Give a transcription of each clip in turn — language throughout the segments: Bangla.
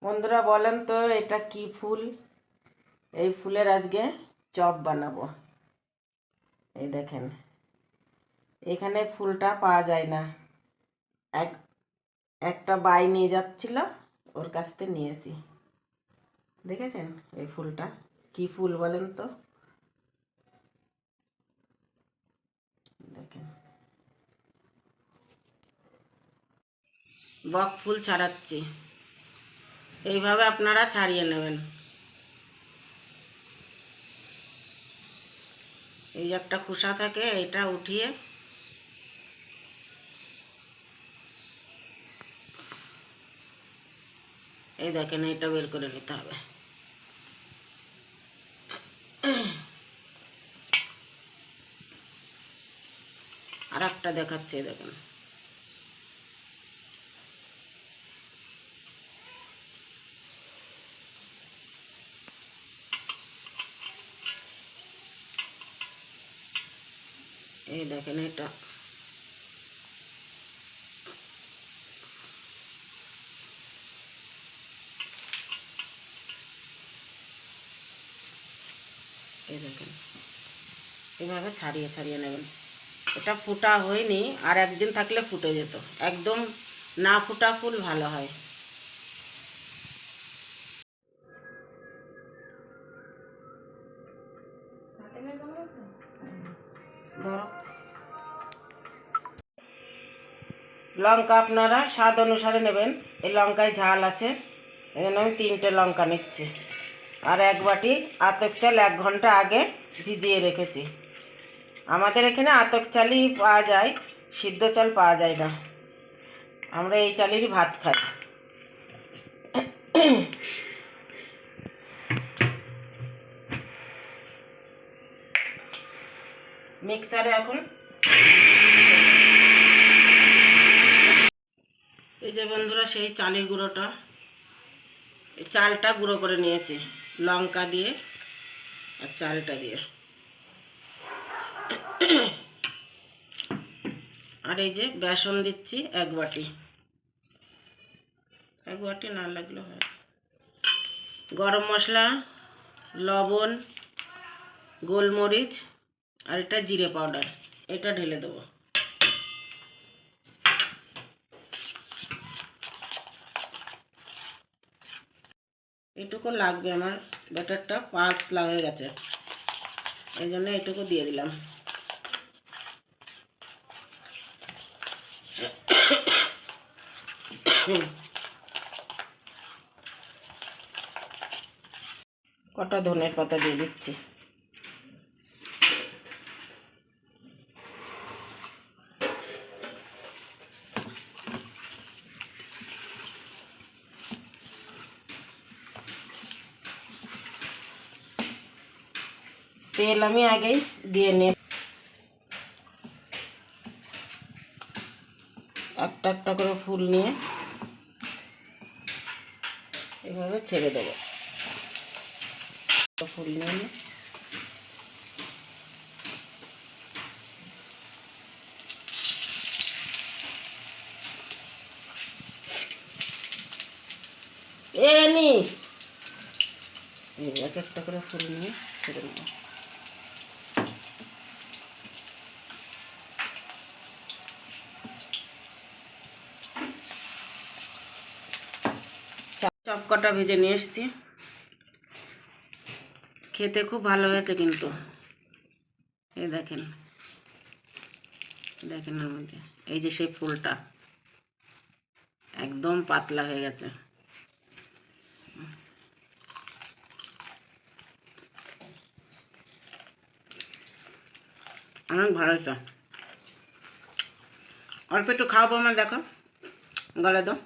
বন্ধুরা বলেন তো এটা কি ফুল? এই ফুলের আজকে চপ বানাবো। এই দেখেন, এখানে ফুলটা পাওয়া যায় না। একটা বাই নিয়ে যাচ্ছিল, ওর কাছ থেকে নিয়েছি। দেখেছেন এই ফুলটা কি ফুল বলেন তো? দেখেন, বক ফুল ছাড়াচ্ছি। এইভাবে আপনারা ছাড়িয়ে নেবেন। এই একটা খোসা থাকে, এটা উঠিয়ে এই দেখেন, এটা বের করে নিতে হবে। আর একটা দেখাচ্ছে, দেখেন। এই দেখেন, এটা এই দেখেন, এভাবে ছাড়িয়ে ছাড়িয়ে নেবেন। এটা ফুটা হয়নি, আর একদিন থাকলে ফুটে যেত। একদম না ফুটা ফুল ভালো হয়। ধরো, লঙ্কা আপনারা স্বাদ অনুসারে নেবেন। এই লঙ্কায় ঝাল আছে, এই জন্য আমি 3টে লঙ্কা নিচ্ছি। আর 1 বাটি আতপ চাল 1 ঘন্টা আগে ভিজিয়ে রেখেছি। আমাদের এখানে আতপ চালই পাওয়া যায়, সিদ্ধ চাল পাওয়া যায় না। আমরা এই চালেরই ভাত খাই। মিক্সারে এখন এই যে বন্ধুরা, সেই চালের গুঁড়োটা, এই চালটা গুঁড়ো করে নিয়েছি লঙ্কা দিয়ে আর চালটা দিয়ে। আর এই যে বেসন দিচ্ছি 1 বাটি। 1 বাটি না লাগলে হয়। গরম মশলা, লবণ, গোলমরিচ আর এটা জিরে পাউডার, এটা ঢেলে দেবো। এটুকু লাগবে, আমার ব্যাটারটা পাতলা হয়ে গেছে, এই জন্য এটুকু দিয়ে দিলাম। কটা ধনের পাতা দিয়ে দিচ্ছি। তেল আমি আগেই দিয়ে নিই। একটা একটা করে ফুল নিয়ে এভাবে ছেড়ে দেবো। ফুল নিয়ে এক একটা করে ফুল নিয়ে ছেড়ে দেবো। চপ কটা ভেজে নিয়ে এসছি, খেতে খুব ভালো হয়েছে কিন্তু। এই দেখেন, দেখেন এর মধ্যে এই যে সেই ফুলটা একদম পাতলা হয়ে গেছে। অনেক ভালো হয়েছে। অল্প একটু খাওয়াবো, আমার দেখো গলে দাও।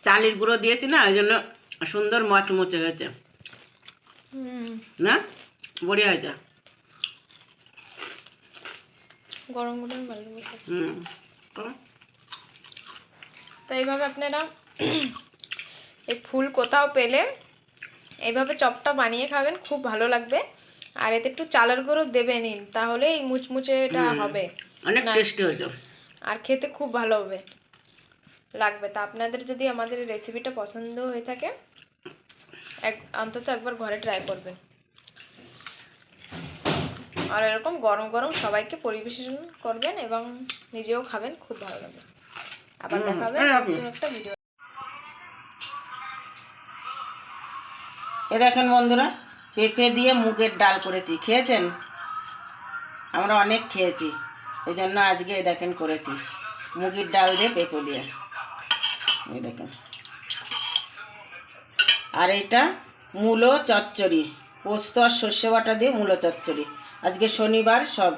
চালের গুঁড়ো দিয়েছি না, ওই জন্য সুন্দর মচমচে হয়েছে না? বড়িয়া হয়েছে। গরম গরম ভালো। তো এইভাবে আপনারা এই ফুল কোথাও পেলে এইভাবে চপটা বানিয়ে খাবেন, খুব ভালো লাগবে। আর এতে একটু চালের গুঁড়ো দেবে নিন, তাহলে এই মুচমুচে এটা হবে, অনেক টেস্টি হয়েছে। আর খেতে খুব ভালো হবে লাগবে। তা আপনাদের যদি আমাদের এই রেসিপিটা পছন্দ হয়ে থাকে অন্তত একবার ঘরে ট্রাই করবেন, আর এরকম গরম গরম সবাইকে পরিবেশন করবেন এবং নিজেও খাবেন, খুব ভালো লাগবে। আবার দেখাবেন নতুন একটা ভিডিও। এ দেখেন বন্ধুরা, পেঁপে দিয়ে মুগের ডাল করেছি, খেয়েছেন? আমরা অনেক খেয়েছি, এই জন্য আজকে এই দেখেন করেছি মুগের ডাল দিয়ে পেঁপে দিয়ে, এই দেখেন। আর এটা মূলো চচ্চড়ি, পোস্ত আর সর্ষে বাটা দিয়ে মূলো চচ্চড়ি, আজকে শনিবার সব।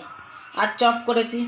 আর চপ করেছি।